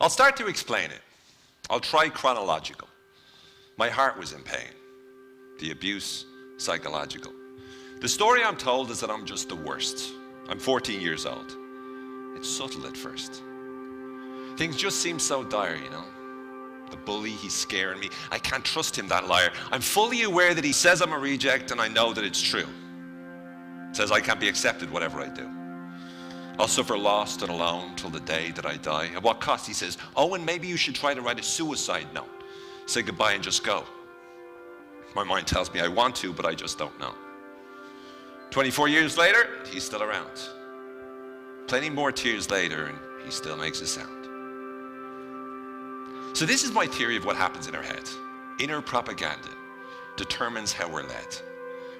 I'll start to explain it. I'll try chronological. My heart was in pain. The abuse, psychological. The story I'm told is that I'm just the worst. I'm 14 years old. It's subtle at first. Things just seem so dire, you know. The bully, he's scaring me. I can't trust him, that liar. I'm fully aware that he says I'm a reject, and I know that it's true. Says I can't be accepted whatever I do. I'll suffer lost and alone till the day that I die. At what cost? He says, Owen, maybe you should try to write a suicide note. Say goodbye and just go. My mind tells me I want to, but I just don't know. 24 years later, he's still around. Plenty more tears later, and he still makes a sound. So this is my theory of what happens in our head. Inner propaganda determines how we're led.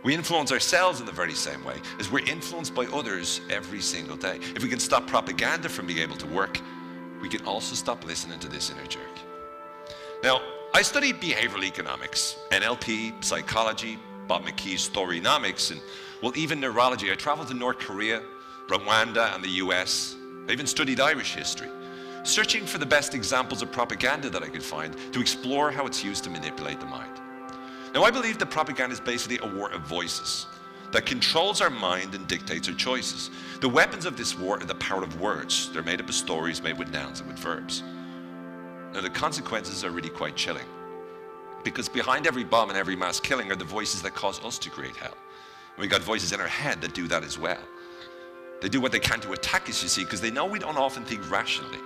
We influence ourselves in the very same way as we're influenced by others every single day. If we can stop propaganda from being able to work, we can also stop listening to this inner jerk. Now, I studied behavioral economics, NLP, psychology, Bob McKee's Storynomics, and well, even neurology. I traveled to North Korea, Rwanda, and the US. I even studied Irish history, searching for the best examples of propaganda that I could find to explore how it's used to manipulate the mind. Now, I believe that propaganda is basically a war of voices that controls our mind and dictates our choices. The weapons of this war are the power of words. They're made up of stories made with nouns and with verbs. Now, the consequences are really quite chilling, because behind every bomb and every mass killing are the voices that cause us to create hell. And we got voices in our head that do that as well. They do what they can to attack us, you see, because they know we don't often think rationally.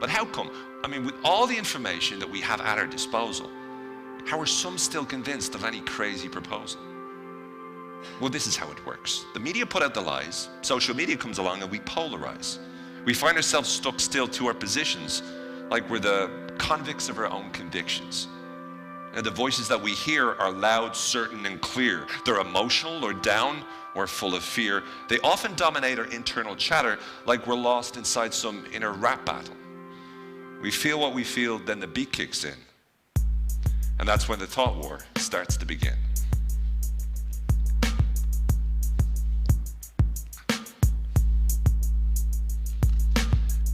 But how come? I mean, with all the information that we have at our disposal, how are some still convinced of any crazy proposal? Well, this is how it works. The media put out the lies, social media comes along, and we polarize. We find ourselves stuck still to our positions, like we're the convicts of our own convictions. And the voices that we hear are loud, certain, and clear. They're emotional or down or full of fear. They often dominate our internal chatter like we're lost inside some inner rap battle. We feel what we feel, then the beat kicks in. And that's when the thought war starts to begin.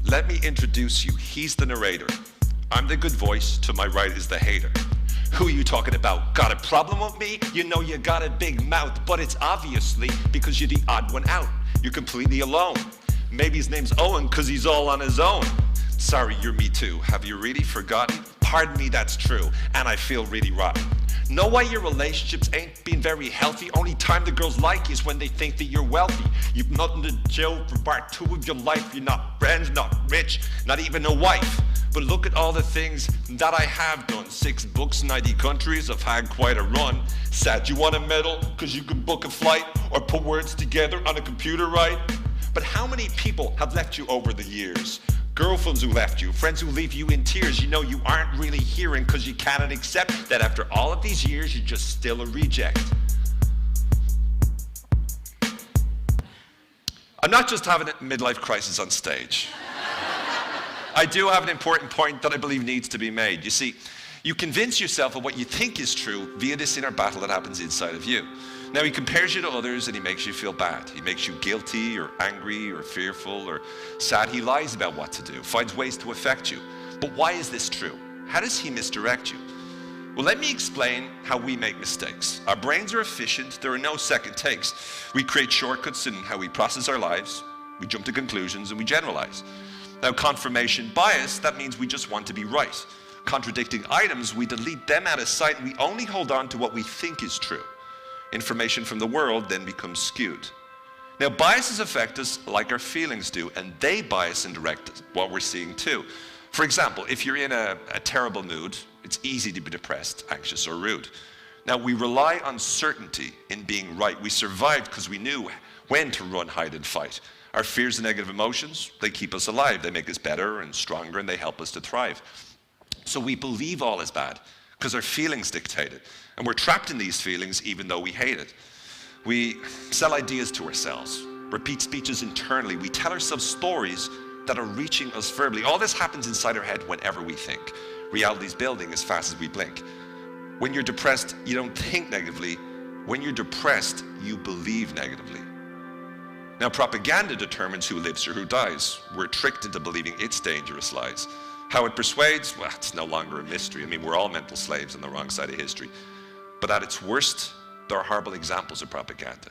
Let me introduce you. He's the narrator. I'm the good voice. To my right is the hater. Who are you talking about? Got a problem with me? You know you got a big mouth, but it's obviously because you're the odd one out. You're completely alone. Maybe his name's Owen because he's all on his own. Sorry, you're me too. Have you really forgotten? Pardon me, that's true, and I feel really rotten. Know why your relationships ain't been very healthy? Only time the girls like you is when they think that you're wealthy. You've nothing to show for part two of your life. You're not friends, not rich, not even a wife. But look at all the things that I have done. 6 books, 90 countries, I've had quite a run. Sad you want a medal, cause you can book a flight or put words together on a computer, right? But how many people have left you over the years? Girlfriends who left you, friends who leave you in tears. You know you aren't really hearing because you cannot accept that after all of these years, you're just still a reject. I'm not just having a midlife crisis on stage. I do have an important point that I believe needs to be made. You see, you convince yourself of what you think is true via this inner battle that happens inside of you. Now, he compares you to others and he makes you feel bad. He makes you guilty or angry or fearful or sad. He lies about what to do, finds ways to affect you. But why is this true? How does he misdirect you? Well, let me explain how we make mistakes. Our brains are efficient. There are no second takes. We create shortcuts in how we process our lives. We jump to conclusions and we generalize. Now, confirmation bias, that means we just want to be right. Contradicting items, we delete them out of sight and we only hold on to what we think is true. Information from the world then becomes skewed. Now, biases affect us like our feelings do, and they bias and direct what we're seeing too. For example, if you're in a terrible mood, it's easy to be depressed, anxious, or rude. Now, we rely on certainty in being right. We survived because we knew when to run, hide, and fight. Our fears and negative emotions, they keep us alive. They make us better and stronger, and they help us to thrive. So we believe all is bad because our feelings dictate it. And we're trapped in these feelings even though we hate it. We sell ideas to ourselves, repeat speeches internally. We tell ourselves stories that are reaching us verbally. All this happens inside our head whenever we think. Reality's building as fast as we blink. When you're depressed, you don't think negatively. When you're depressed, you believe negatively. Now, propaganda determines who lives or who dies. We're tricked into believing its dangerous lies. How it persuades, well, it's no longer a mystery. I mean, we're all mental slaves on the wrong side of history. But at its worst, there are horrible examples of propaganda.